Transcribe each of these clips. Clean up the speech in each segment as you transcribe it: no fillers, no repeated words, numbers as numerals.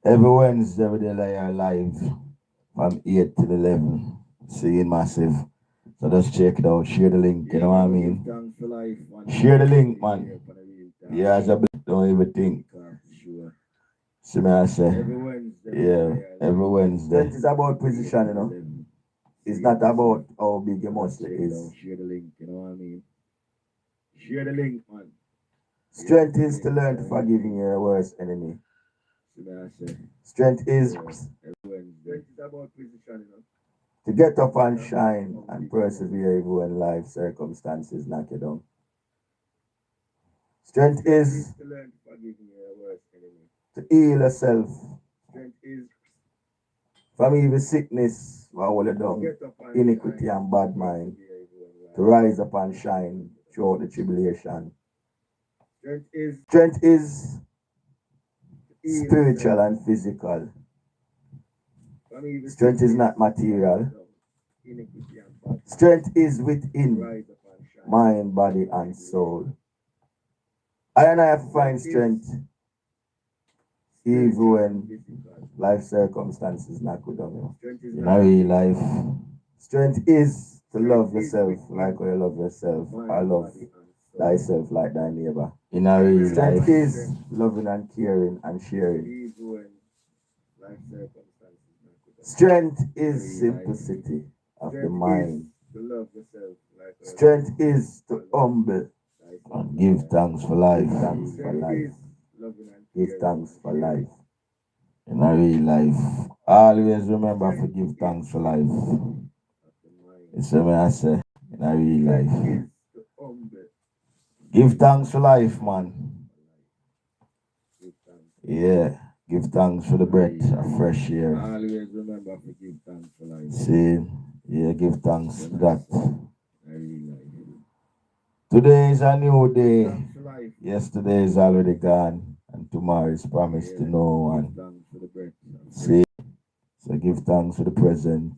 Every Wednesday we are live from 8 to 11. Seeing massive. So just check it out. Share the link. You know what I mean? Share the link, man. Yeah, as a don't even think. See me I say. Yeah, every Wednesday. It's about position, you know. It's not about how big your muscle is. Share the link, you know what I mean? Share the link, man. Strength is to learn to forgive your worst enemy. Strength is to get up and shine and persevere even when life circumstances knock you down. Strength is to heal yourself from evil sickness, all you down, iniquity and bad mind, to rise up and shine throughout the tribulation. Strength is spiritual and physical. Strength is not material. Strength is within mind, body, and soul. I and I have to find strength even when life circumstances not good on you. In a real life, strength is to love yourself like how you love yourself. I love thyself like thy neighbor. In a real life, is loving and caring and sharing. Strength is simplicity of the mind. Strength is to humble and give thanks for life. Thanks for life. Give thanks for life. In a real life, always remember to give thanks for life. It's what I say. In a real life, give thanks for life, man. Yeah, give thanks for the breath of fresh air. Always remember to give thanks for life. See, yeah, give thanks to that. Today is a new day. Yesterday is already gone, and tomorrow is promised to no one. See, so give thanks for the present.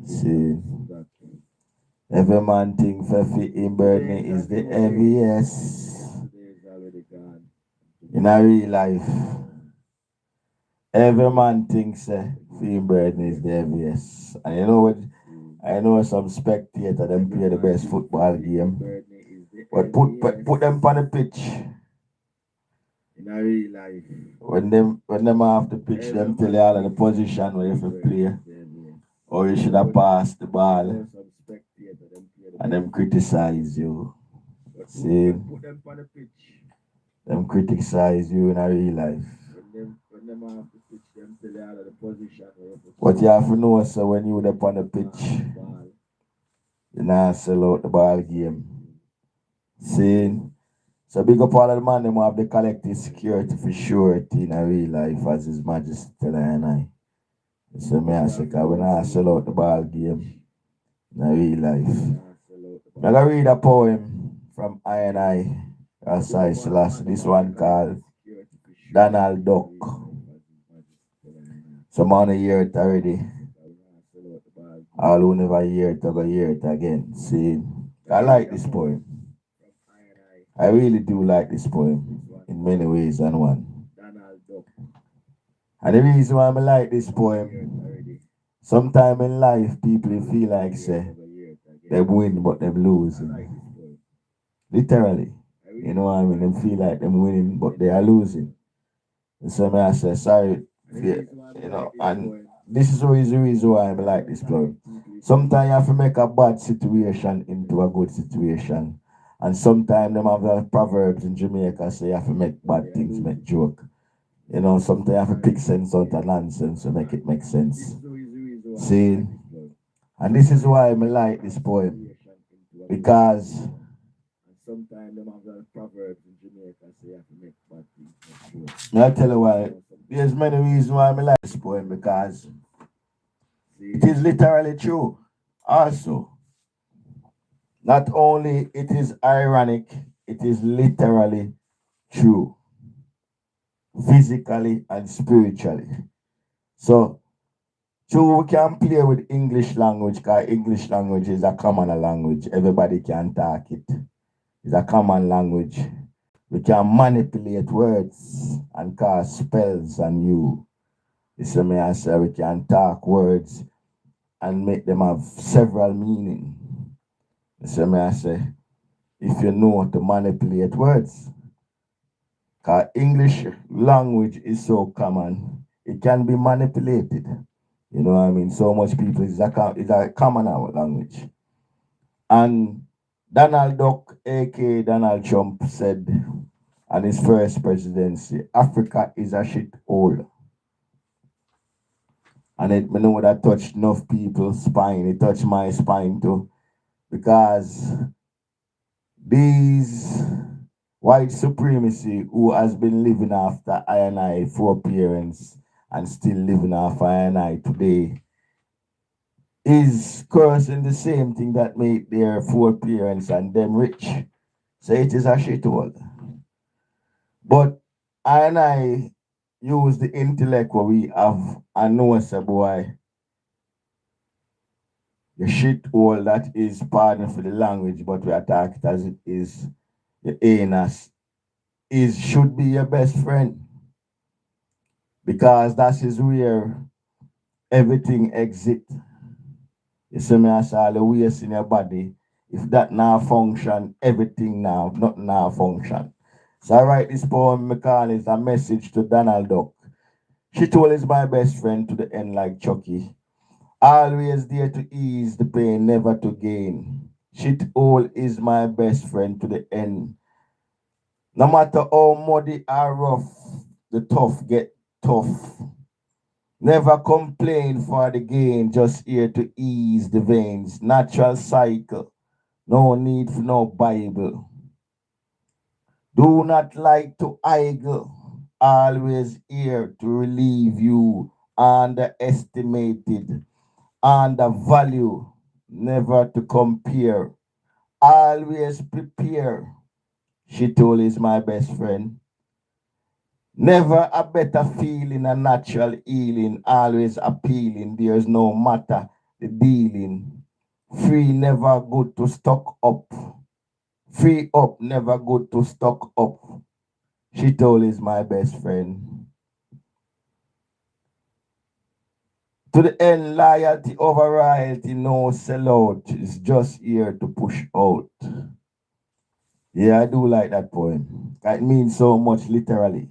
See, every man think Fefi in Burnley is the heaviest in a real life. Every man thinks Fee Burnley is the heaviest. And you know what? I know some spectator them play the best football game. But put them on the pitch. In a real life. When them off the pitch, them tell you all of the position where you have to play. Or you should have passed the ball. And them criticize you. See? Them criticize you in a real life. What you have to know, so when you're up on the pitch, you not sell out the ball game. See? So big up all of the man, them have the collective security for surety in a real life, as His Majesty tell and I. So me I say, because we not sell out the ball game in a real life. I'm going to read a poem from I and I, Rasi Selassie. This one called Donald Duck. Some man hear it already. All who never hear it, go hear it again. See, I like this poem. I really do like this poem in many ways and one. And the reason why I like this poem, sometime in life people feel like say they win but they lose. Literally. You know what I mean? They feel like them winning but they are losing. And so I say sorry, you know, and this is always the reason why I like this poem. Sometimes you have to make a bad situation into a good situation. And sometimes them have proverbs in Jamaica say you have to make bad things make joke. You know, sometimes you have to pick sense out of nonsense to make it make sense. See? And this is why I like this poem. Because sometimes them have proverbs in Jamaica say you have to make bad things make joke. I tell you why. There's many reasons why I like this poem, because it is literally true. Also, not only it is ironic, it is literally true, physically and spiritually. So, true, we can play with English language, because English language is a common language. Everybody can talk it. It's a common language. We can manipulate words and cast spells on you. You see me, I say we can talk words and make them have several meaning. You see me, I say, if you know how to manipulate words. Because English language is so common, it can be manipulated. You know what I mean? So much people, it's a common language. And Donald Duck, aka Donald Trump, said on his first presidency, Africa is a shit hole. And it, me know that touched enough people's spine. It touched my spine too. Because these white supremacy who has been living after I and I foreparents and still living after I and I today is cursing the same thing that made their foreparents and them rich. So it is a shithole. But I and I use the intellect what we have and know say boy, the shithole that is pardon for the language, but we attack it as it is the anus is should be your best friend. Because that is where everything exit. You see me, I say all the waste in your body. If that now function, everything now, not now function. So I write this poem, I call it a message to Donald Duck. She told is my best friend to the end like Chucky. Always there to ease the pain, never to gain. Shit all is my best friend to the end. No matter how muddy or rough, the tough get tough. Never complain for the gain, just here to ease the veins. Natural cycle, no need for no Bible. Do not like to idle, always here to relieve you. Underestimated, undervalue, never to compare. Always prepare. She told is my best friend. Never a better feeling, a natural healing, always appealing. There's no matter the dealing. Free, never good to stock up. Free up, never good to stock up. She told is my best friend. To the end, loyalty over royalty, no sellout. It's just here to push out. Yeah, I do like that poem. It means so much literally.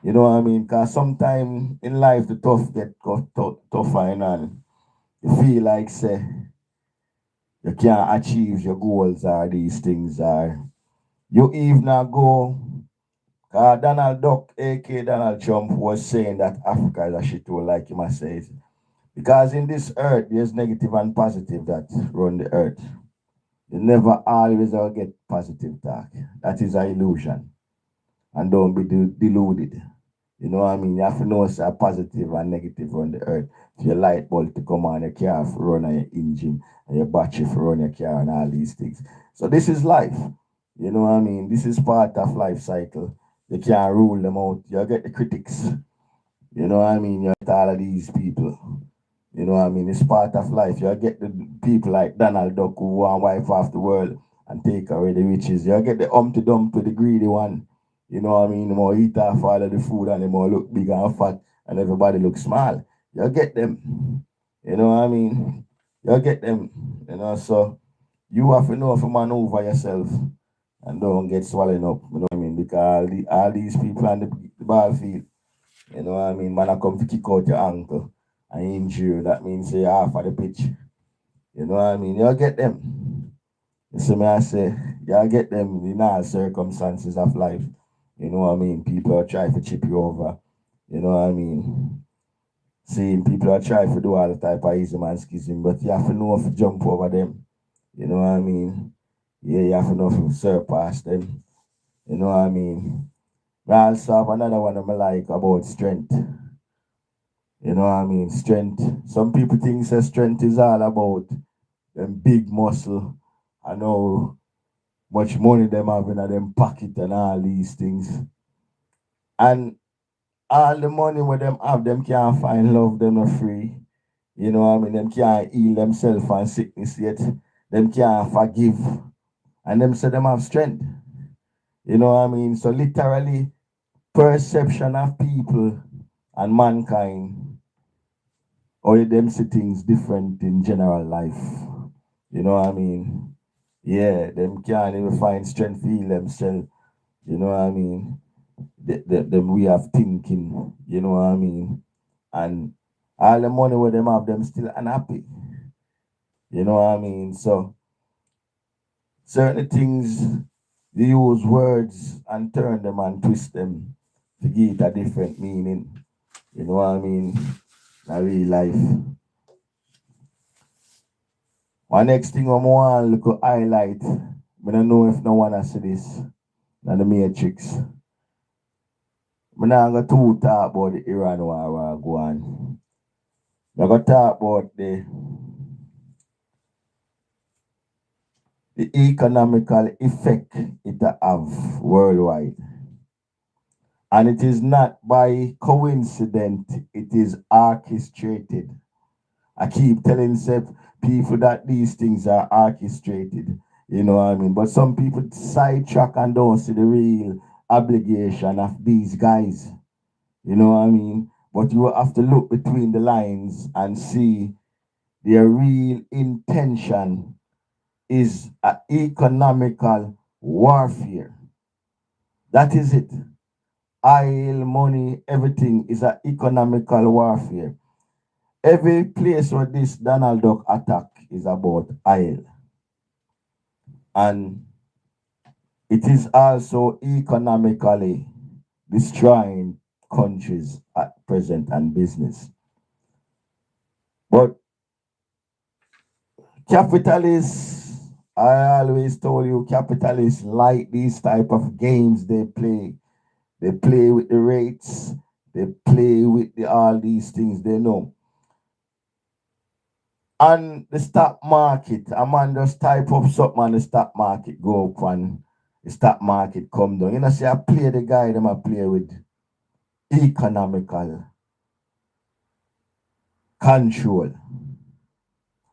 You know what I mean? Because sometimes in life the tough get tougher and you feel like say you can't achieve your goals or these things or you even go Donald Duck, aka Donald Trump, was saying that Africa is a shithole, like you must say. Because in this earth there's negative and positive that run the earth. You never always get positive talk. That is an illusion. And don't be deluded. You know what I mean? You have to know it's a positive and negative on the earth. For your light bulb to come on, your car to run on your engine, and your battery to run your car and all these things. So this is life. You know what I mean? This is part of life cycle. You can't rule them out. You get the critics. You know what I mean? You get all of these people. You know what I mean? It's part of life. You get the people like Donald Duck who want to wipe off the world and take away the riches. You get the Humpty Dumpty, the greedy one. You know what I mean? The more eat off all of the food and the more look big and fat and everybody look small. You get them. You know what I mean? You get them. You know, so you have to know how to maneuver yourself and don't get swallowed up. You know what I mean? Because all these people on the ball field, you know what I mean? Man, I come to kick out your ankle and injure you. That means you're half of the pitch. You know what I mean? You get them. You see me, I say, you get them in all circumstances of life. You know what I mean? People are trying to chip you over. You know what I mean? Seeing people are trying to do all the type of easy man schism, but you have to know if to jump over them. You know what I mean? Yeah, you have to know if to surpass them. You know what I mean? I also have another one I like about strength. You know what I mean? Strength. Some people think that strength is all about them big muscle. I know much money them have in them pocket and all these things. And all the money where them have, them can't find love, them are free. You know what I mean? Them can't heal themselves from sickness yet. Them can't forgive. And them say them have strength. You know what I mean? So literally, perception of people and mankind, or them see things different in general life. You know what I mean? Yeah, them can't even find strength heal themselves. You know what I mean? Them way of thinking. You know what I mean? And all the money where them have, them still unhappy. You know what I mean? So certain things, you use words and turn them and twist them to give it a different meaning. You know what I mean? In real life. One next thing I want to look at highlight. I don't know if no one has see this. Now the matrix. I'm not going to talk about the Iran war go on. I'm going to talk about the economical effect it have worldwide. And it is not by coincidence, it is orchestrated. I keep telling people that these things are orchestrated. You know what I mean? But some people sidetrack and don't see the real obligation of these guys. You know what I mean? But you have to look between the lines and see their real intention is a economical warfare. That is it. Oil, money, everything is an economical warfare. Every place where this Donald Duck attack is about oil. And it is also economically destroying countries at present and business. But capitalists, I always told you, capitalists like these type of games they play. They play with the rates, they play with all these things they know. And the stock market, a man just type up something and the stock market go up and the stock market come down. You know, see, I play the guy them I play with economical control.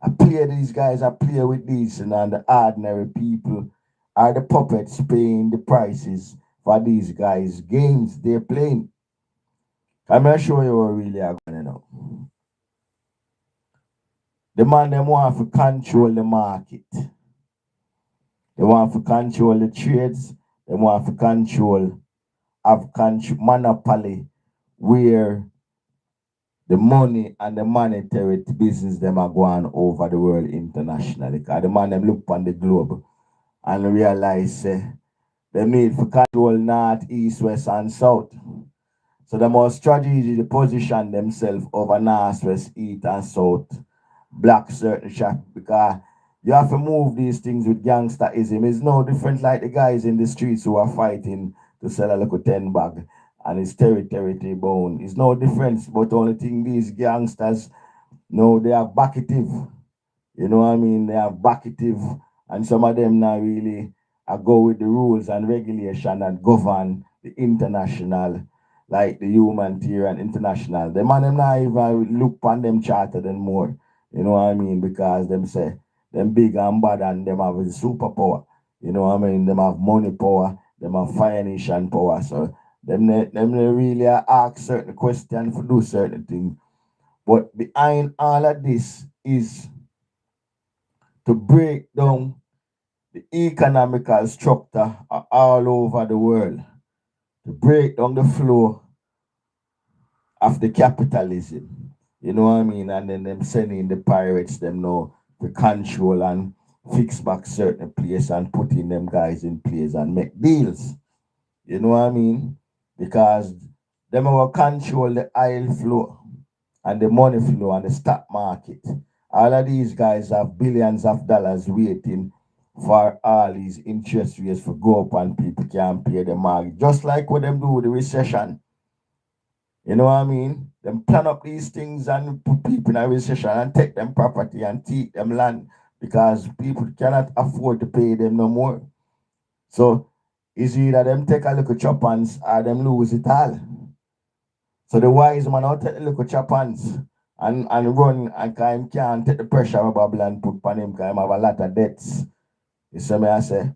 I play these guys, I play with these and the ordinary people are the puppets paying the prices for these guys' games they're playing. I'm not sure you what really are going to know. The man them want to control the market. They want to control the trades. They want to have monopoly where the money and the monetary business them are going over the world internationally. Because the man them look on the globe and realize they need to control north, east, west, and south. So the most strategy position themselves over north, west, east, and south black certain shop because you have to move these things with gangsterism. It's no different like the guys in the streets who are fighting to sell a little 10 bag and it's territory bone. It's no difference, but only thing these gangsters know they are backative. You know what I mean? They are backative and some of them now really go with the rules and regulation that govern the international, like the humanitarian international. The man them now even look on them chartered and more. You know what I mean? Because them say them big and bad and them have a superpower. You know what I mean? Them have money power, them have fire nation power. So them they really ask certain questions to do certain things. But behind all of this is to break down the economical structure all over the world, to break down the flow of the capitalism. You know what I mean? And then them sending the pirates them know to control and fix back certain place and putting them guys in place and make deals. You know what I mean? Because them will control the oil flow and the money flow and the stock market. All of these guys have billions of dollars waiting for all these interest rates to go up and people can't pay the mortgage. Just like what them do with the recession. You know what I mean? Them plan up these things and put people in a recession and take them property and take them land because people cannot afford to pay them no more. So it's either them take a little chop hands or them lose it all. So the wise man out take the little chop hands and run and him can't take the pressure of Babylon put on him because him have a lot of debts. You see me I say?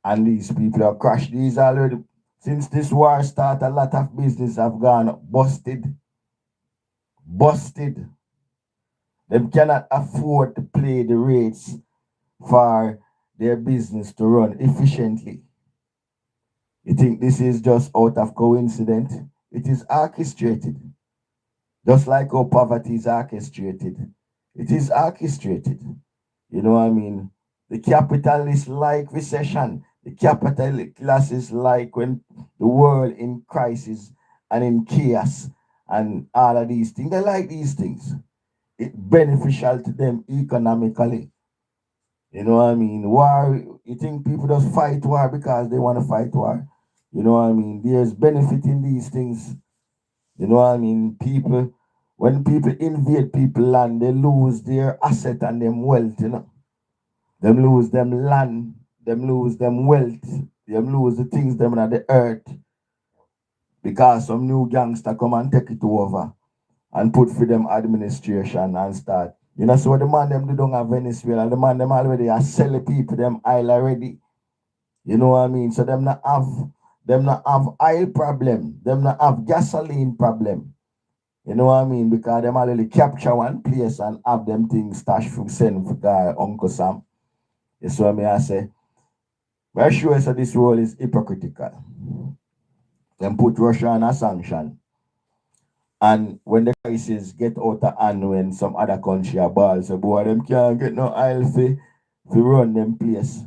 And these people have crashed these already. Since this war started, a lot of business have gone busted. Busted. Them cannot afford to pay the rates for their business to run efficiently. You think this is just out of coincidence? It is orchestrated. Just like how poverty is orchestrated. It is orchestrated. You know what I mean? The capitalists like recession. The capitalists like when the world in crisis and in chaos and all of these things. They like these things. It's beneficial to them economically. You know what I mean? War, you think people just fight war because they want to fight war? You know what I mean? There's benefit in these things. You know what I mean? People, when people invade people land, they lose their asset and them wealth, you know. Them lose them land, them lose them wealth, them lose the things them on the earth because some new gangster come and take it over and put for them administration and start. You know, so the man them do down at Venezuela, the man them already are selling people them oil already. You know what I mean? So them not have oil problem, them not have gasoline problem. You know what I mean? Because them already capture one place and have them things stashed from send for guy Uncle Sam. You see what I say? But sure so this role is hypocritical. Them put Russia on a sanction. And when the crisis get out of hand when some other country are ball, so boy, them can't get no oil for run them place.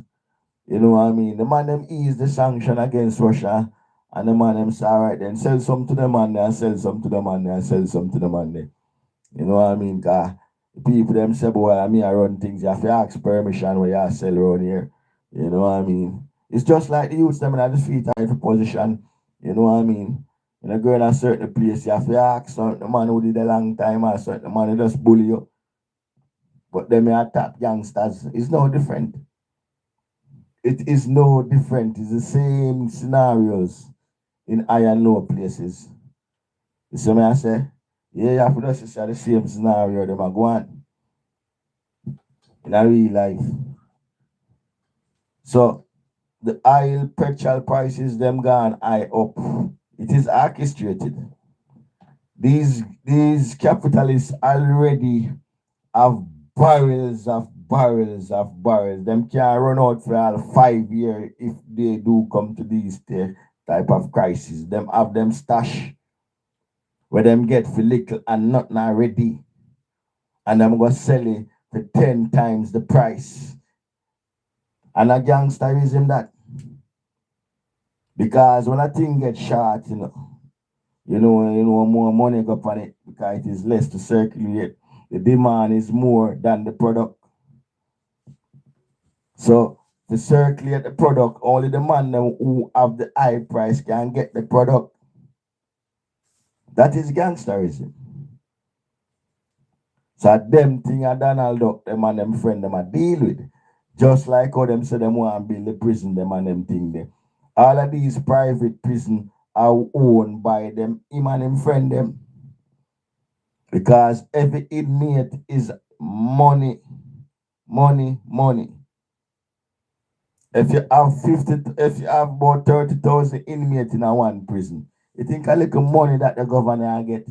You know what I mean? The man them ease the sanction against Russia, and the man them say, all right, then sell some to the man there, sell some to the man there, sell some to the man there. You know what I mean? Cause people them say, boy, I mean I run things, you have to ask permission when you sell around here. You know what I mean? It's just like the youths them in the street are for position. You know what I mean? When you go in a certain place, you have to ask certain man who did a long time or certain man who just bully you. But them attack youngsters. It's no different. It is no different. It's the same scenarios in high and low places. You see me I say? Yeah, you have to just see the same scenario them are going in a real life. So the oil petrol prices them gone high up. It is orchestrated. These capitalists already have barrels of barrels of barrels. Them can run out for all 5 years if they do come to these type of crisis. Them have them stash where them get for little and not now ready. And I'm gonna sell it for 10 times the price. And a gangsterism that. Because when a thing gets short, more money go on it because it is less to circulate. The demand is more than the product. So to circulate the product, only the man who have the high price can get the product. That is gangsterism. So them thing a Donald Duck, them and them friend them a deal with. Just like how them say them want to build the prison, them and them thing there. All of these private prison are owned by them, him and him friend them. Because every inmate is money, money, money. If you have about 30,000 inmates in a one prison, you think a little money that the governor get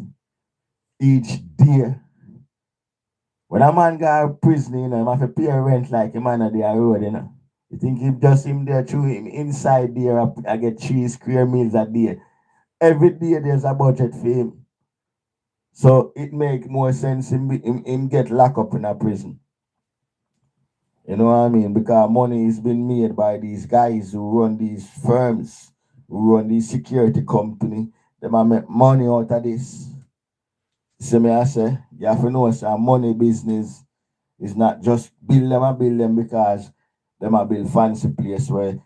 each day. When a man go to prison, he have to pay rent like a man on the road, You think if just him there through him inside there, I get 3 square meals a day. Every day there's a budget for him. So it make more sense him get locked up in a prison. You know what I mean? Because money is being made by these guys who run these firms, who run these security company. They might make money out of this. See me I say, you have to know it's a money business. It's not just build them because they might build fancy place where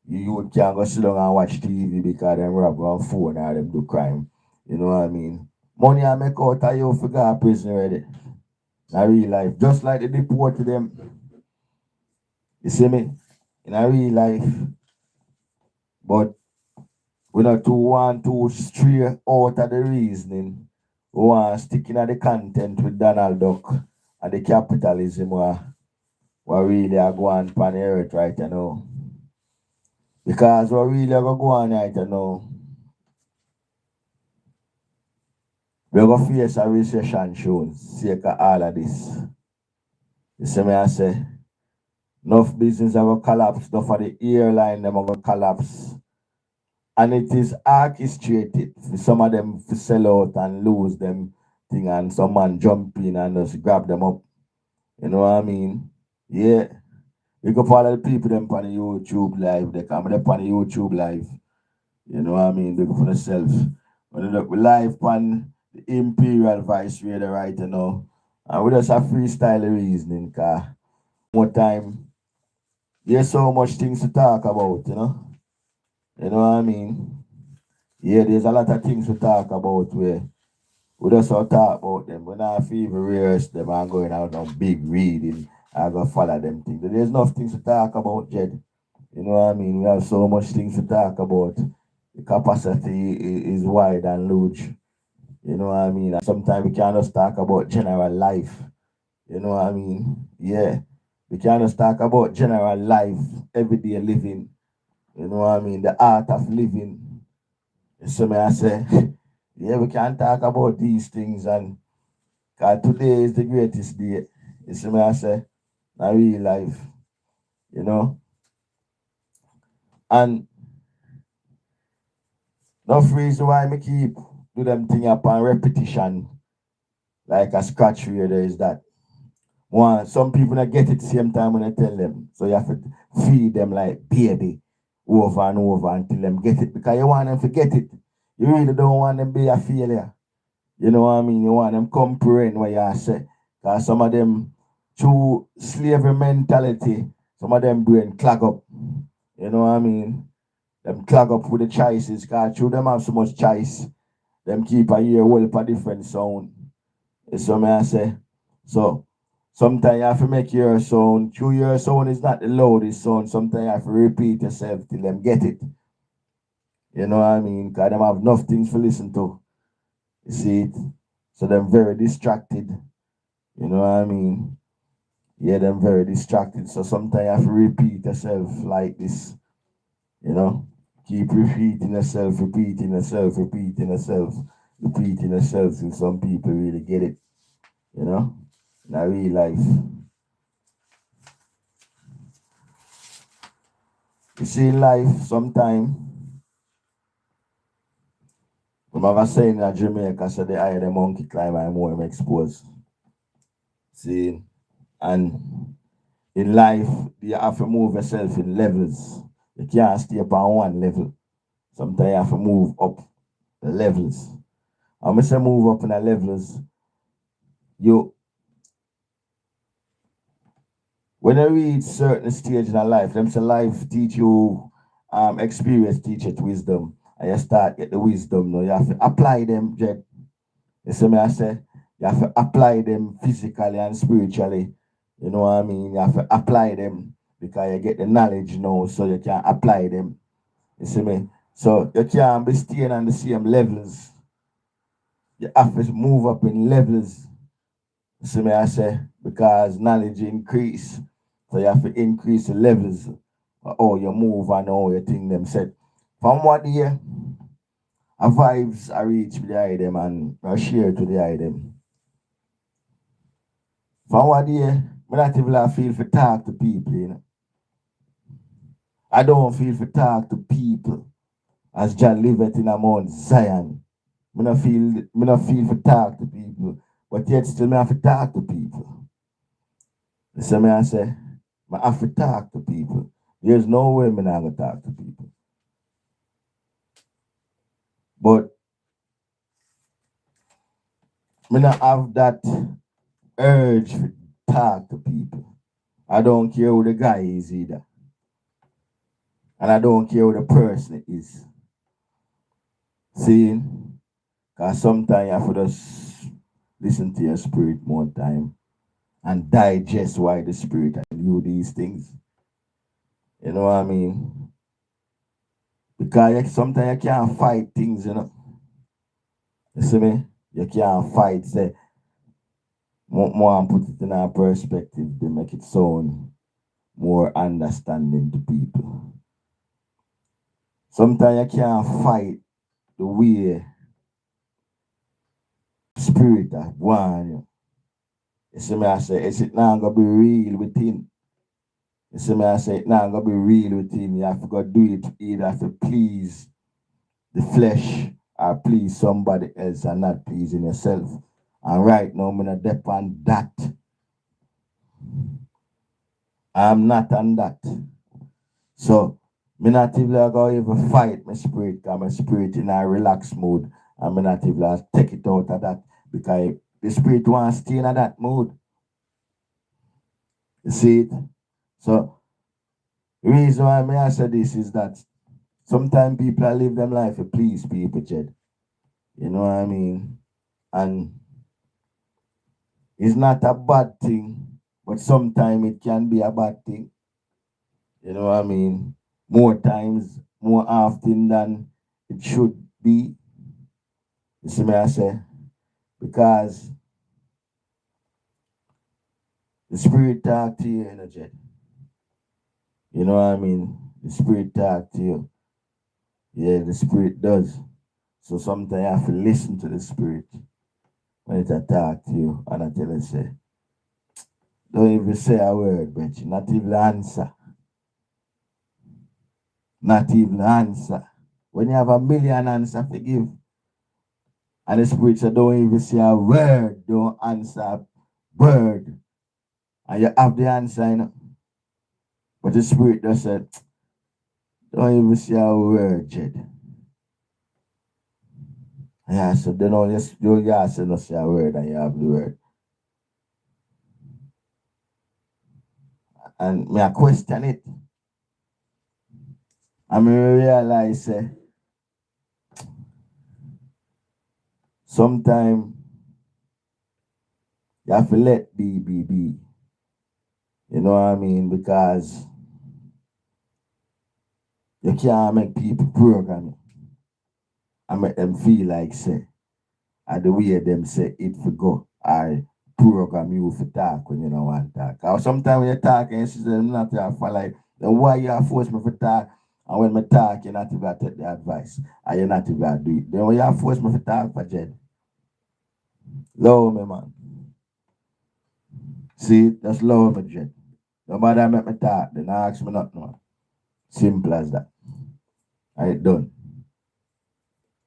you can't go sit down and watch TV because them rob on phone or them do crime. You know what I mean? Money I make out of you for go to prison already. In real life. Just like they deport them. You see me? In a real life. But we not too want to stray out of the reasoning. We want to stick in the content with Donald Duck and the capitalism where really are going on the earth right now. Because what really gonna go on right now, we're gonna face a recession soon, sake of all of this. You see me I say, enough business are gonna collapse, enough of the airline them are gonna collapse. And it is orchestrated for some of them to sell out and lose them thing and some man jump in and just grab them up. You know what I mean? Yeah. We go follow the people them on the YouTube live. They come up on the YouTube live. You know what I mean? They go for themselves. When they look live on the Imperial Vice Radio right you know. And we just have freestyle reasoning because more time there's so much things to talk about, you know. You know what I mean? Yeah, there's a lot of things to talk about where we just all talk about them. We're not even rehearse them and going out on big reading. I go follow them things. There's enough things to talk about, Jed. You know what I mean? We have so much things to talk about. The capacity is wide and large. You know what I mean? And sometimes we can't just talk about general life. You know what I mean? Yeah. We can't just talk about general life, everyday living. You know what I mean? The art of living. So may I say, yeah, we can talk about these things and cause today is the greatest day. You see me I say, in real life, you know. And no reason why me keep do them thing upon repetition like a scratch reader is that one some people not get it same time when I tell them. So you have to feed them like baby over and over until them get it because you want them to get it. You really don't want them to be a failure. You know what I mean? You want them comprehend what you say. Because some of them, through slavery mentality, some of them brain clog up. You know what I mean? Them clog up with the choices. Because through them have so much choice. Them keep a year well for different sound. So may I say. So sometimes you have to make your sound. Through your sound is not the loudest sound. Sometimes you have to repeat yourself till them get it. You know what I mean? Because them have enough things to listen to. You see it? So them very distracted. You know what I mean? Yeah, them very distracted. So sometimes you have to repeat yourself like this. You know? Keep repeating yourself, repeating yourself, repeating yourself, repeating yourself till some people really get it. You know? In a real life. You see in life sometimes when I was saying in Jamaica, so the higher the monkey climb, the more I'm exposed. See? And in life, you have to move yourself in levels. You can't stay upon one level. Sometimes you have to move up the levels. And when I say move up in the levels, you when you reach certain stage in a life, them say life teach you experience teach it wisdom. And you start get the wisdom now. You have to apply them, Jed. You see me I say? You have to apply them physically and spiritually. You know what I mean? You have to apply them because you get the knowledge now so you can apply them. You see me? So you can't be staying on the same levels. You have to move up in levels. You see me I say? Because knowledge increase. So you have to increase the levels of how you move and how you think them set. From what year, a vibes I reach with the item and I share to the item. From what year, I not even feel for talk to people, you know. I don't feel for talk to people as Jah liveth in a Mount Zion. Me not feel for talk to people, but yet still me have to talk to people. You see me I say, I have to talk to people. There's no way me not gonna talk to people. But me not have that urge to talk to people. I don't care who the guy is either. And I don't care who the person is. See? Because sometimes you have to just listen to your spirit more time and digest why the spirit and you these things. You know what I mean? Because sometimes you can't fight things, you know. You see me? You can't fight, say, more and put it in a perspective, they make it sound more understanding to people. Sometimes you can't fight the way spirit that want you. You see me, I say, is it not gonna be real within? You see me, I say, it not gonna be real within. You have to go do it either to please the flesh or please somebody else and not pleasing yourself. And right now, I'm gonna depend that. I'm not on that. So, me not even go even fight my spirit, because my spirit in a relaxed mode. And me not even take it out of that, because the spirit wants to stay in that mood. You see it? So, the reason why I say this is that sometimes people live them life to please people, Jed. You know what I mean? And it's not a bad thing, but sometimes it can be a bad thing. You know what I mean? More times, more often than it should be. You see me, I say? Because the spirit talk to you, Jed. You know what I mean? The spirit talk to you. Yeah, the spirit does. So sometimes you have to listen to the spirit when it attack to you. And I tell you, say, don't even say a word, but you not even answer. Not even answer. When you have a million answers to give, and the spirit said, don't even say a word, don't answer a word. And you have the answer, you know. But the spirit just said, don't even say a word, Jed. Yeah, so then all you have to say a word and you have the word. And me I question it. And me realize sometimes you have to let be. You know what I mean? Because you can't make people program it and make them feel like say, and the way them say it for go. I program you for talk when you don't want to talk. Or sometimes when you talk and you say not to for like, then why you force me for talk? And when me talk, you're not even take the advice. And you're not even do it. Then when you force me for talk for Jed. Love me, man. See, that's love me, Jed. Nobody make me talk, then I ask me nothing, man. Simple as that. I done.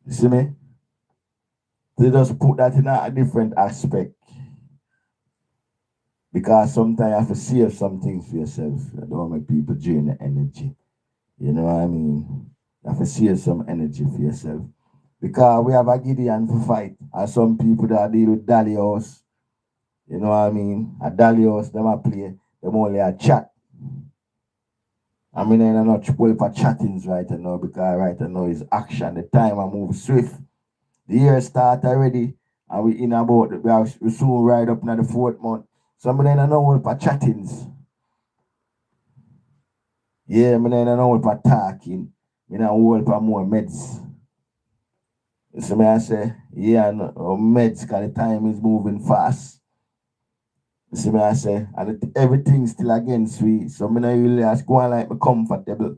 You see me? They just put that in a different aspect. Because sometimes you have to save some things for yourself. You don't make people drain the energy. You know what I mean? You have to save some energy for yourself. Because we have a Gideon to fight. And some people that deal with Dally House. You know what I mean? A Dally House, them a play. Them only a chat. I mean, I'm not well for chattings right now because right now is action. The time I move swift. The year start already. And we in about, we soon ride up in the 4th month. So I'm not well for chattings. Yeah, I'm not well for talking. I'm not well for more meds. So I say, yeah, no, meds because the time is moving fast. See me I say, and everything still against me. So me not really ask go on like me comfortable.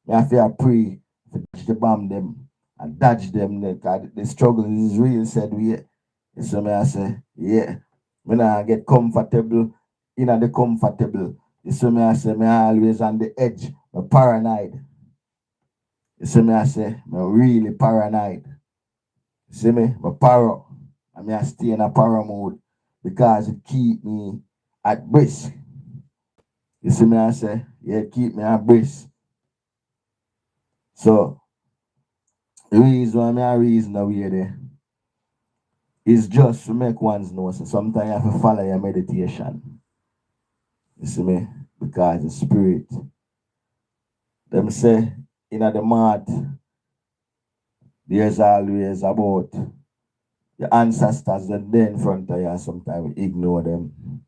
Me have to pray to dodge the bomb them and dodge them because the struggle is real, said we. So me I say, yeah. Me not get comfortable in the comfortable. So me I say, me always on the edge. Me paranoid. So me I say, me really paranoid. See me? Me paro. And me I stay in a paro mode because it keep me at risk. You see me I say, yeah, keep me at risk. So the reason why me I reason that we there is just to make ones know. So sometimes you have to follow your meditation. You see me? Because the spirit. Them say in the mart, there's always about the ancestors that there in front of you and sometimes we ignore them.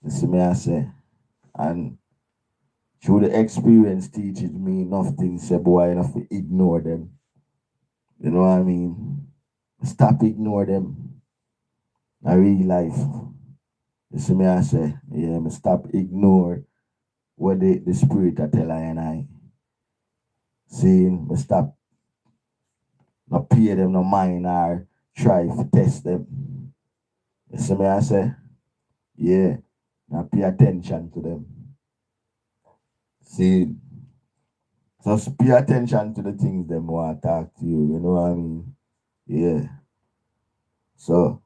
You see me I say. And through the experience teaches me enough things, say boy enough to ignore them. You know what I mean? Stop ignore them. I real life. You see me I say, yeah, me stop ignore what the spirit I tell I and I. Seeing me stop not pay them no mind or try to test them. You see me I say? Yeah. Now pay attention to them. See, just pay attention to the things them want to talk to you, you know what I mean? Yeah. So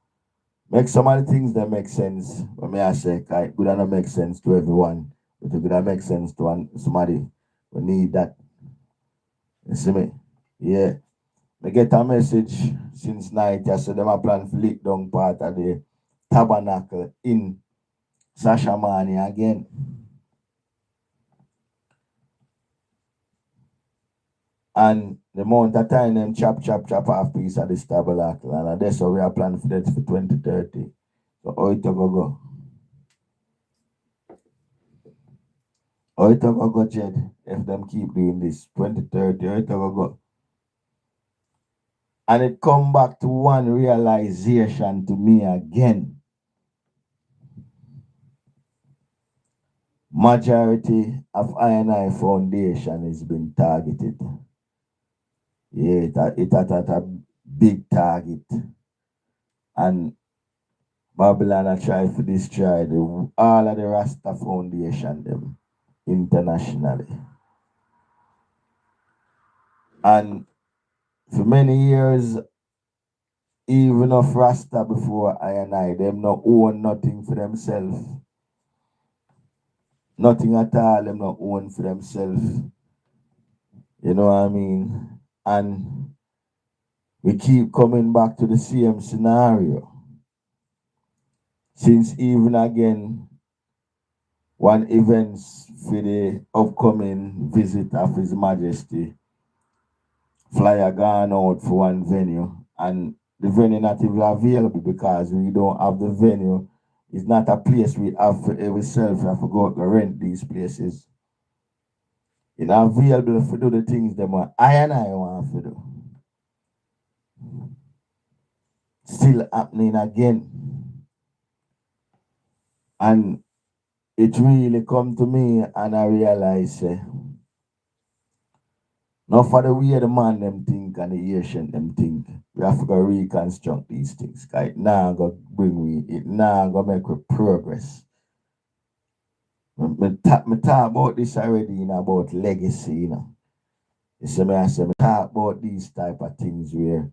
make some of the things that make sense. When me I say it could not make sense to everyone, but it could not make sense to somebody who need that. You see me? Yeah. I get a message since night. I said them a plan to lick down part of the tabernacle in Sashamani again. And the amount of time them chop off piece of this tabernacle. And that's how we are planning for that for 2030. So how it go? How it go, Jed, if them keep doing this 2030, how it go? And it come back to one realization to me again. Majority of I&I foundation is been targeted. Yeah, it at a big target. And Babylon are trying to destroy all of the Rasta foundation them internationally. And for many years, even of Rasta before I, them not own nothing for themselves. Nothing at all, them not own for themselves. You know what I mean? And we keep coming back to the same scenario. Since even again, one events for the upcoming visit of His Majesty, flyer gone out for one venue, and the venue not even available because we don't have the venue. It's not a place we have for ourselves. We have to go out and rent these places. It's not available to do the things that I want to do. Still happening again. And it really come to me and I realize not for the way the man them think and the Asian them think. We have to go reconstruct these things. It now go bring we, it now go make we progress. Me talk about this already, about legacy, You see me, I say, me talk about these type of things where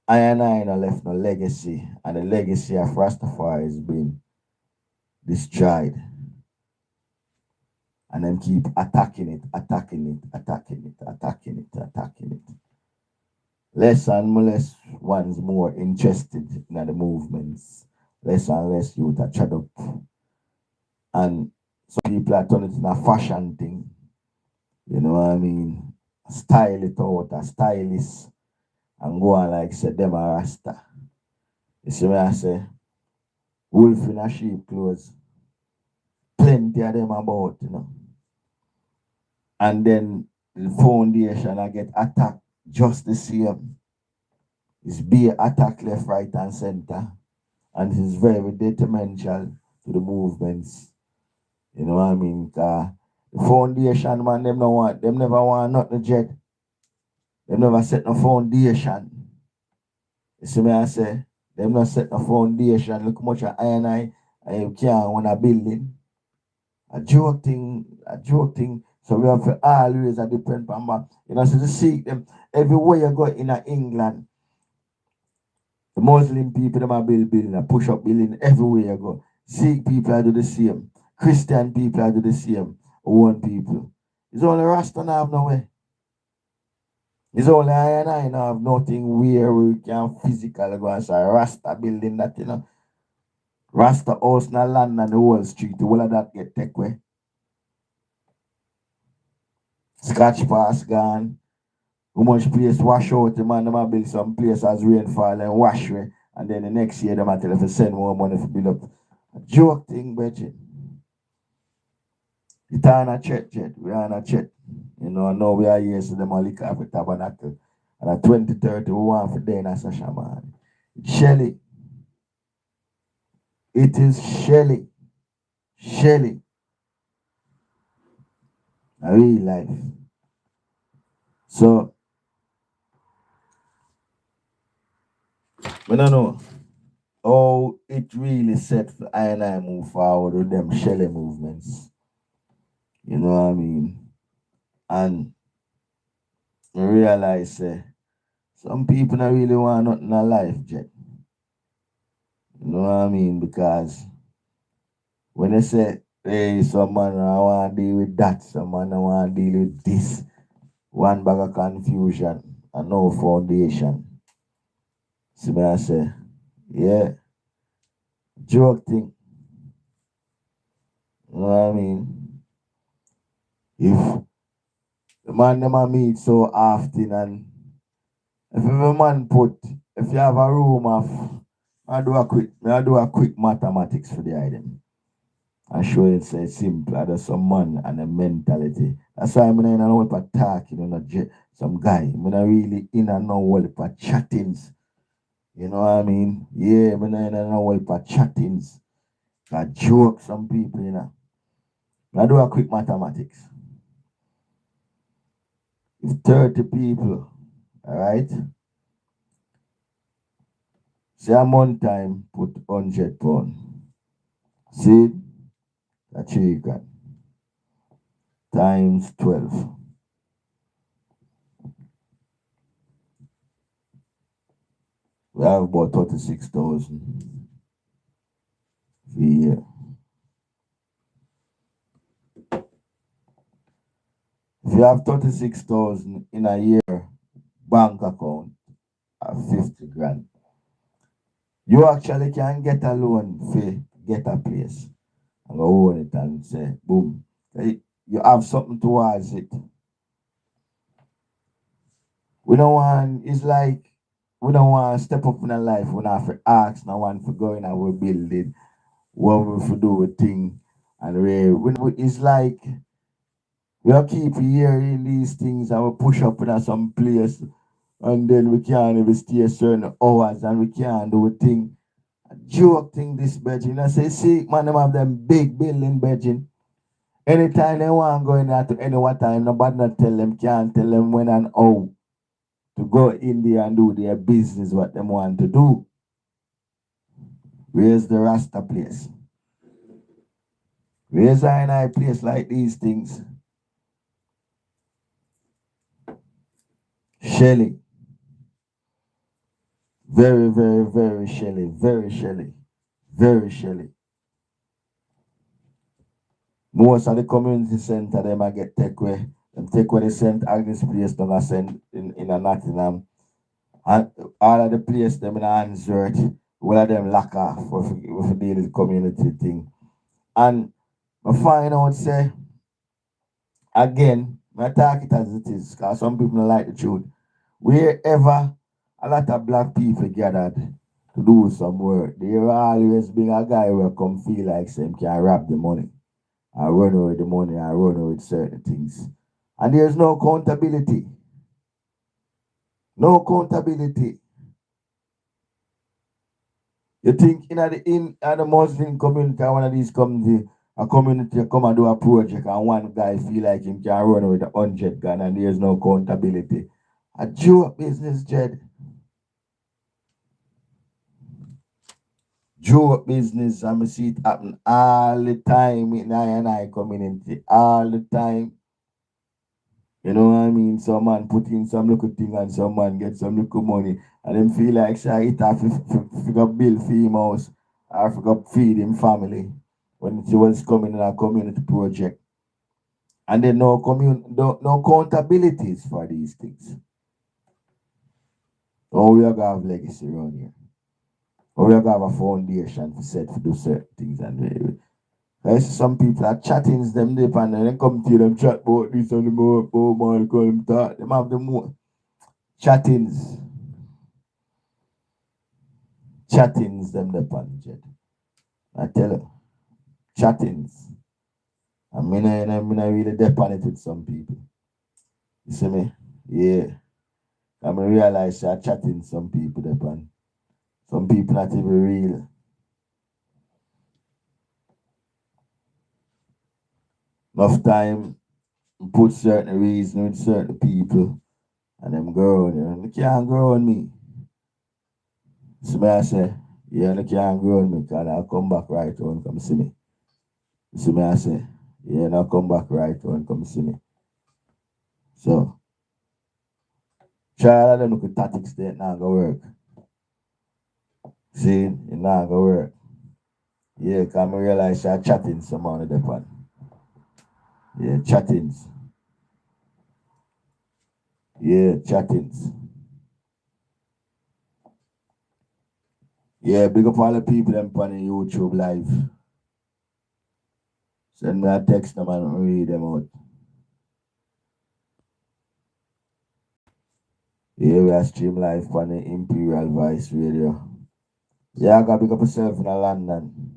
I no left no legacy, and the legacy of Rastafari has been destroyed. And then keep attacking it, attacking it, attacking it, attacking it, attacking it. Less and less one's more interested in the movements. Less and less youth are shut up. And some people are turning it in a fashion thing. You know what I mean? Style it out, a stylist, and go on like say them a rasta. You see what I say? Wolf in a sheep clothes. Plenty of them about. And then the foundation I get attacked just the same. It's be attack left, right, and center. And it's very detrimental to the movements. You know what I mean? The foundation, man, them never want nothing jet. Them never set no foundation. You see me I say? Them not set no foundation. Look how much I you can't want a building. A joke thing, a joke thing. So we have to always depend on so to see them everywhere you go in England. The Muslim people them are building, a push up building everywhere you go. Sikh people are do the same. Christian people are do the same. One people. It's only Rasta now have nowhere. It's only I now have nothing where we can physically go and say Rasta building that. Rasta house na land and the whole street. The whole of that get take away. Scotch pass gone. How much place wash out the man, them build some place as rainfall and wash away. And then the next year them tell if you send more money to build up. A joke thing, Bridget. It on a chat jet. We are on a chat. Now we are here, so them all lick up with tabernacle. And at 2030, we want for day in a Sasha man. Shelly. It is Shelly. Shelly. A real life. So I don't know how it really set for I and I move forward with them Shelly movements. You know what I mean? And I realize some people don't really want nothing in life, Jet. You know what I mean? Because when they say, hey, someone I want to deal with that, someone I want to deal with this, one bag of confusion and no foundation. See me I say, yeah, joke thing. You know what I mean? If the man them a meet so often and if every man put, if you have a room of, I do a quick mathematics for the item. I show it's simple. There's some man and a mentality. That's why I'm in a whole for talking, some guy. I'm not really in a no whole for chattings. You know what I mean? Yeah, I'm in a no whole for chattings. I joke some people, I do a quick mathematics. If 30 people, all right, say a month time, put 100 pounds. See, that's 3 grand times 12. We have about 36,000 for a year. If you have 36,000 in a year bank account of 50 grand, you actually can get a loan for get a place and go own it and say, boom. You have something towards it. We don't want, it's like, we don't want to step up in our life. We don't have to ask no one for going and we build it. What we do with thing. And it's like, we'll keep hearing these things and we push up in some place and then we can't even stay certain hours and we can't do a thing. A joke thing this bedroom. I say, see, man, them have them big building bedroom. Anytime they want to go in there to any what time, nobody not tell them, can't tell them when and how to go in there and do their business, what them want to do. Where's the Rasta place? Where's I place like these things? Shelly. Very, very, very Shelly. Very Shelly. Very Shelly. Most of the community center them I get take away. Them take away the St. Agnes place down a send in a Nottingham. And all of the place them in a Hansworth, all of them lock off for deal with the community thing. And I find out say again, I talk it as it is, because some people don't like the truth. Wherever a lot of black people gathered to do some work, there will always be a guy who come feel like him can rob the money. I run away with the money, I run away with certain things. And there's no accountability. No accountability. You think in the Muslim community, one of these community, a community come and do a project and one guy feel like him can run away with a 100 gun and there's no accountability. A joke business, Jed. Joke business, and I see it happen all the time in I community. All the time. You know what I mean? Some man put in some little thing and some man get some little money and them feel like say it have to bill for him house or to feed him family when it was coming in a community project. And then no accountabilities for these things. Oh, we are gonna have legacy around here. Or we are gonna have a foundation to set to do certain things and I see some people are chatting them deep and then come to them chat about this and the more oh man call them talk. Them have the more chattings. Chattings them the punjet. I tell you, chattings. I mean I really depend it with some people. You see me? Yeah. I mean realize I chatting some people depend. Some people not even real. Enough time put certain reason with certain people. And them grow, they can't grow on me. So me I say, yeah, they can't grow on me, because I'll come back right on, come see me. So me I say, yeah, now come back right on, come see me. So, try all of them look tactics there, not gonna work. See, it not gonna work. Yeah, because I realize you're chatting some on the one. Yeah, chattings. Yeah, chattings. Yeah, big up all the people them on the YouTube live. Send me a text them and read them out. Yeah, we are stream live on the Imperial Voice Radio. Yeah, I gotta big up yourself in London.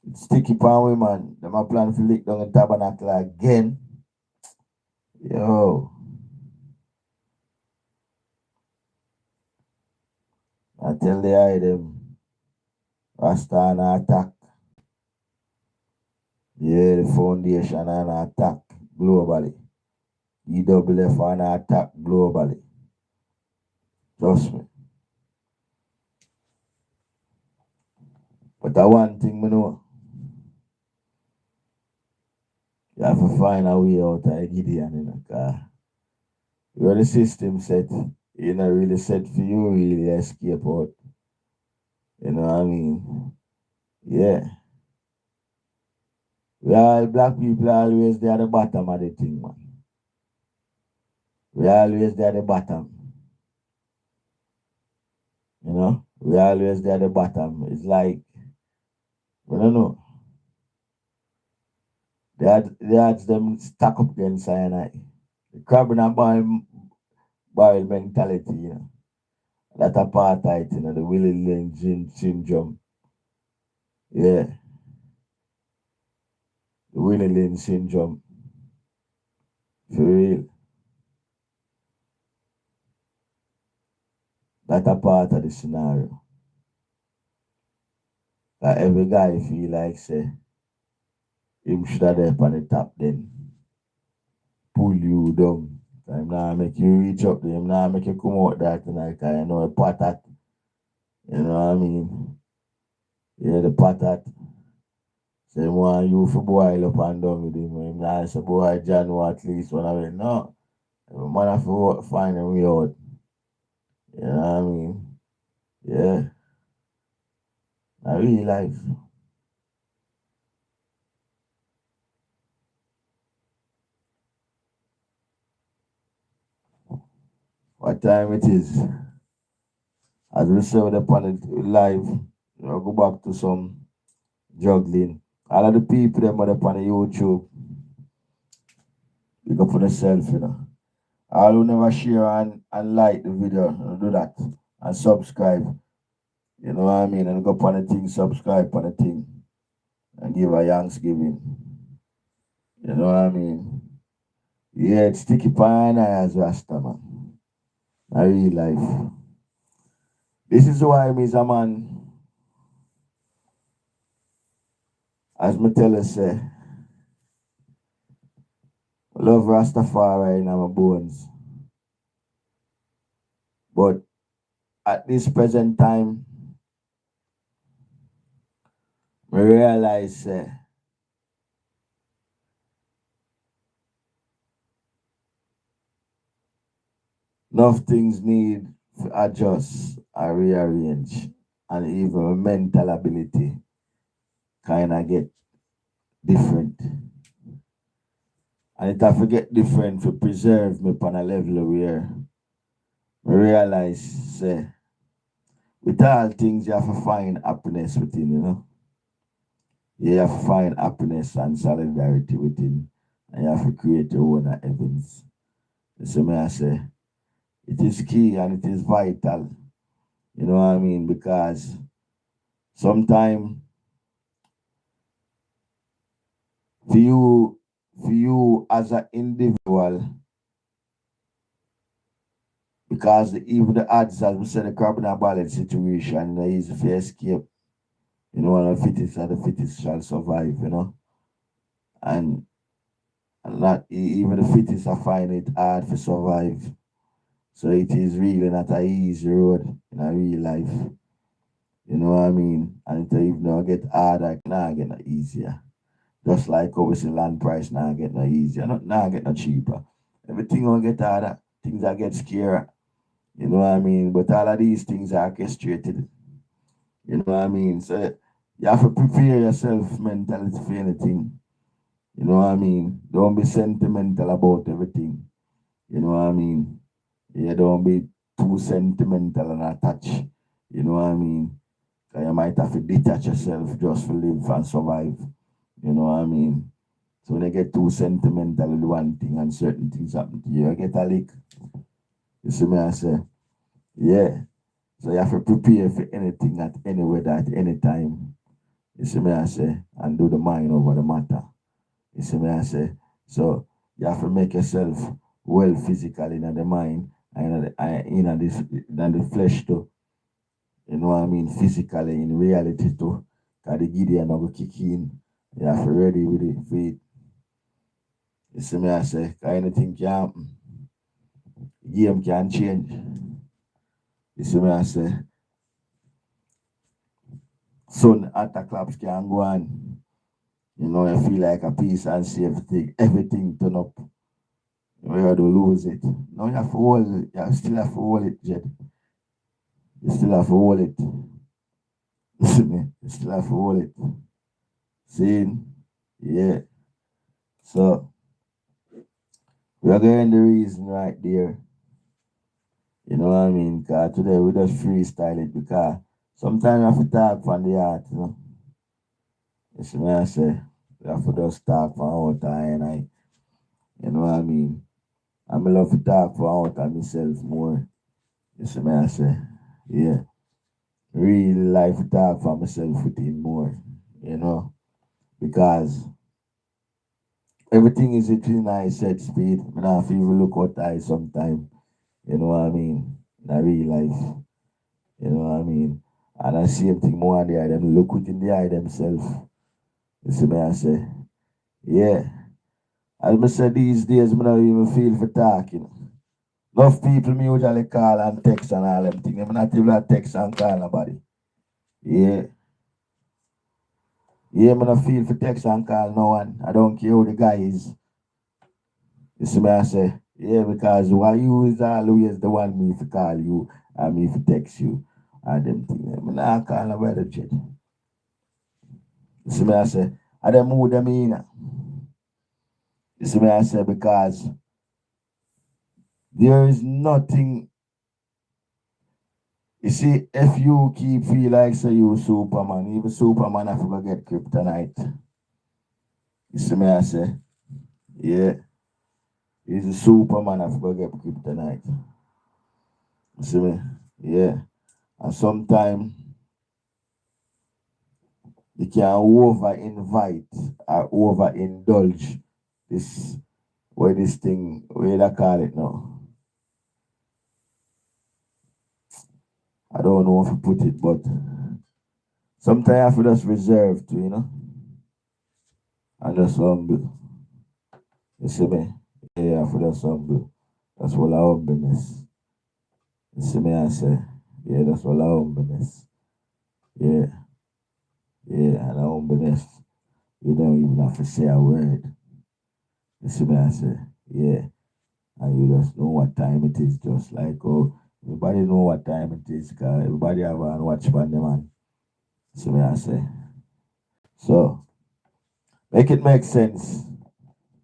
It's sticky pan women. Them a plan to lick down the tabernacle again. Yo, I tell the eye them. Rasta an attack. Yeah, the foundation an attack globally. EWF an attack globally. Trust me. But I one thing me know. You have to find a way out of Gideon, cause where the system set, really set for you really escape out. You know what I mean? Yeah. We all black people always there at the bottom of the thing, man. We always there at the bottom. We always there at the bottom. It's like, I don't know. The odds them stack up against cyanide. The crab in a barrel mentality. That apartheid, the Willie Lynch syndrome. Yeah, the Willie Lynch syndrome. For real. That a part of the scenario. That every guy feel like say him should have there on the top then. Pull you down. Him now make you reach up to him, now make you come out that tonight, cause you know a patat. You know what I mean? Yeah, the patat. Say want you for boil up and down with him. Him now say boy John at least one of it. No. Man have to find a way out. You know what I mean? Yeah. I really life. What time it is? As we say with upon it live, go back to some juggling. All of the people them on upon the YouTube, you go for yourself. All who never share and like the video, do that. And subscribe. You know what I mean? And go upon the thing, subscribe on the thing. And give a Thanksgiving. You know what I mean? Yeah, it's sticky pan as Rasta man. I real life. This is why me a man, as me tell us say, love Rastafari in my bones. But at this present time, I realize enough things need to adjust or rearrange, and even mental ability kind of get different. And it have to get different to preserve me on a level where I realize with all things you have to find happiness within. You have to find happiness and solidarity within, and you have to create your own heavens. So may I say, it is key and it is vital. You know what I mean? Because sometimes for you as an individual, because even the odds, as we said, the carbon and balance situation, is easy to escape. And the fittest shall survive. And And not even the fittest I find it hard to survive. So it is really not a easy road in a real life. You know what I mean? And it even though get harder, now get no easier. Just like obviously land price now get no easier, not now get no cheaper. Everything will get harder, things are get scarier. You know what I mean? But all of these things are orchestrated. You know what I mean? So you have to prepare yourself mentally for anything. You know what I mean? Don't be sentimental about everything. You know what I mean? Yeah, don't be too sentimental and attached. You know what I mean? 'Cause you might have to detach yourself just to live and survive. You know what I mean? So when you get too sentimental with one thing and certain things happen to you, you get a lick. You see me I say? Yeah. So you have to prepare for anything at any weather at any time. You see me I say? And do the mind over the matter. You see me I say? So you have to make yourself well physically in the mind and in the flesh too. You know what I mean? Physically in reality too. Cause the Gideon will kick in. You have to ready with it for it. You see me I say? Cause anything can happen. Game can change. You see me I say? Sun attack claps can go on. You know, you feel like a piece and see everything turn up. You have to lose it. No, you have to hold it. You still have to hold it, Jed. You still have to hold it. You see me? You still have to hold it. See? Yeah. So we are getting the reason right there. You know what I mean? Because today we just freestyle it because sometimes you have to talk from the heart, you know. You see me I say? We have to just talk from out and you know what I mean? I love to talk for out of myself more. You see me I say? Yeah. Real life talk for myself within more, you know. Because everything is within I set speed. I don't feel look out I sometimes. You know what I mean? In a real life. You know what I mean? And I see everything more in the eye, them look within the eye themselves. You see me I say? Yeah. As I said these days, I don't even feel for talking. Enough people me usually call and text and all them things. I'm not even text and call nobody. Yeah. Yeah, I'm not feel for text and call no one. I don't care who the guy is. You see me I say? Yeah, because why you is always the one me to call you and me to text you and them things. I'm not call nobody shit. You see me I say? I them who them in. You see me I say? Because there is nothing. You see, if you keep feel like say you Superman, even Superman have to get kryptonite. You see me I say? Yeah. He's a Superman have to get kryptonite. You see me? Yeah. And sometimes you can over invite or over indulge this what this thing what they call it now. I don't know how to put it, but sometimes I feel just reserved to, you know, and just humble. You see me? Yeah, I feel just humble. That's what I humbleness. You see me? I say, yeah, that's what I humbleness. Yeah, yeah, and humbleness. You don't even have to say a word. You see me? I say, yeah, and you just know what time it is, just like oh, everybody know what time it is, cause everybody have a watch on them man. See me? I say, so make it make sense.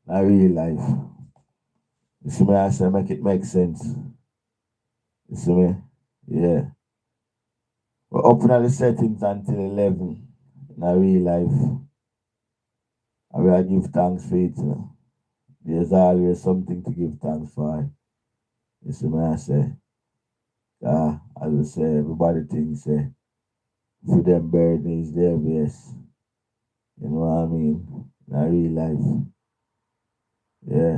In real life. You see me? I say, make it make sense. You see me? Yeah. We're up in the settings until 11 in a real life. And we are give thanks for it. You know. There's always something to give thanks for. You see me? I say, as I say, everybody thinks for them burden is their best. You know what I mean? In a real life. Yeah.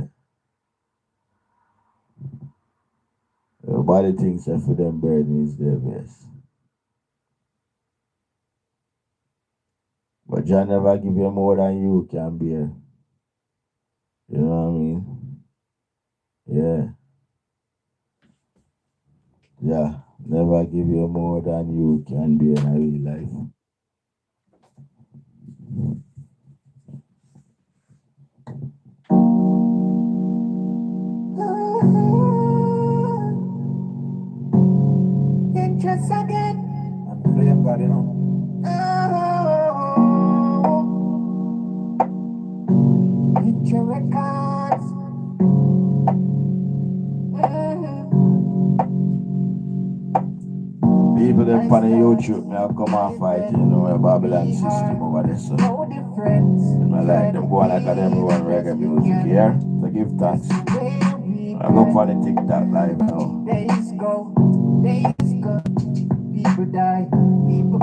Everybody thinks that for them burden is their best. But John never give you more than you can bear. You know what I mean? Yeah. Yeah. Never give you more than you can be in a real life. Interest again. I'm playing God, you know. Future records. People them on the YouTube now come and fight, you know, a Babylon system over there. So I like them go on like everyone reggae music here. So give thanks. I go for the TikTok live now. Days go, people die, people